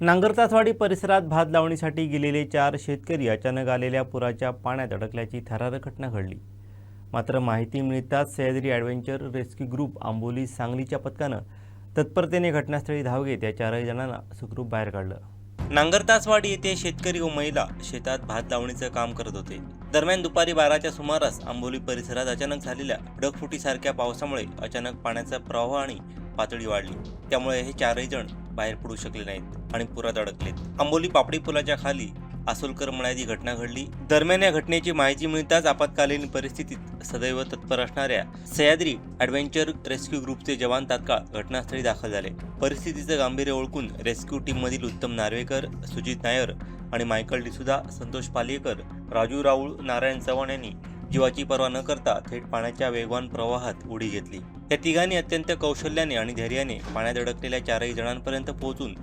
नांगरतासवाडी परिसरात भात लावणीसाठी गेलेले 4 शेतकरी अचानक आलेल्या पुराच्या पाण्यात अडकल्याची थरारक घटना घडली। मात्र माहिती मिळताच Sahyadri adventure rescue group Amboli सांगलीच्या पथकानं तत्परतेने घटनास्थळी धाव घेत या 4 जणांना सुखरूप बाहेर काढलं। नांगरतासवाडी येथे शेतकरी व महिला शेतात भात लावणीचं काम करत होते। दरम्यान दुपारी 12च्या सुमारास आंबोली परिसरात अचानक झालेल्या ढगफुटीसारख्या पावसामुळे अचानक पाण्याचा प्रवाह आणि पातळी वाढली। त्यामुळे हे 4ही जण बाहेर पडू शकले नाहीत आणि पुरात अडकलेत। आंबोली पापडी पुलाच्या खाली आसोलकर मळ्यात ही घटना घडली। दरम्यान या घटनेची माहिती मिळताच आपत्कालीन परिस्थितीत सदैव तत्पर असणाऱ्या सह्याद्री ॲडव्हेंचर रेस्क्यू ग्रुपचे जवान तात्काळ घटनास्थळी दाखल झाले। परिस्थितीचं गांभीर्य ओळखून रेस्क्यू टीममधील उत्तम नार्वेकर, सुजित नायर आणि मायकल डिसुदा, संतोष पालेकर, राजू राऊळ, नारायण चव्हाण यांनी जीवाची पर्वा न करता थेट पाण्याच्या वेगवान प्रवाहात उडी घेतली। या तिघांनी अत्यंत कौशल्याने आणि धैर्याने पाण्यात अडकलेल्या 4ही जणांपर्यंत पोहोचून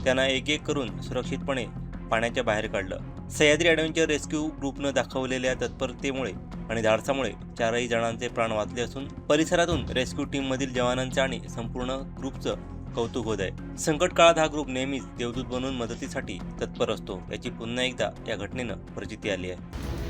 त्यांना एक एक करून सुरक्षितपणे पाण्याच्या बाहेर काढलं। सह्याद्री ॲडव्हेंचर रेस्क्यू ग्रुपनं दाखवलेल्या तत्परतेमुळे आणि धाडसामुळे 4ही जणांचे प्राण वाचले असून परिसरातून रेस्क्यू टीममधील जवानांचं आणि संपूर्ण ग्रुपचं कौतुक होत आहे। संकट काळात हा ग्रुप नेहमीच देवदूत बनून मदतीसाठी तत्पर असतो, याची पुन्हा एकदा या घटनेनं प्रचिती आली आहे।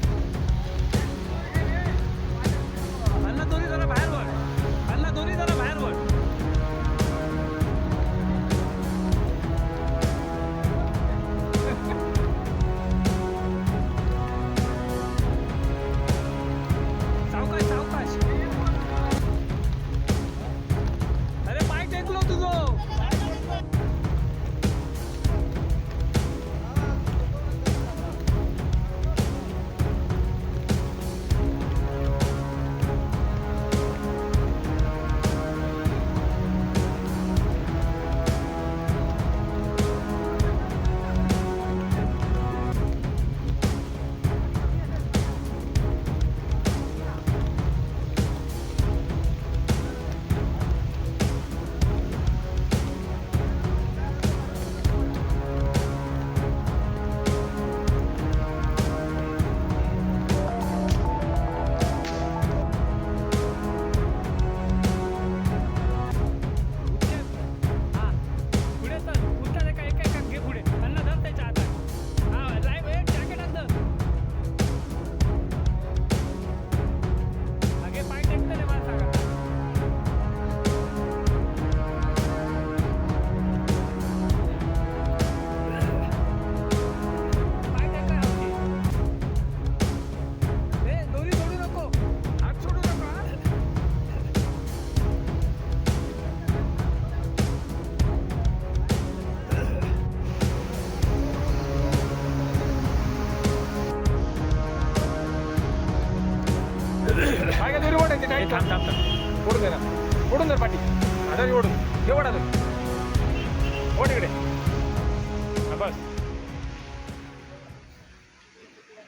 काय दोरी ओढायचे काय थांब थांब थांब ओढून दे ना, ओढून दे पाठी आधारी ओढून हे ओढा ओढ इकडे बस।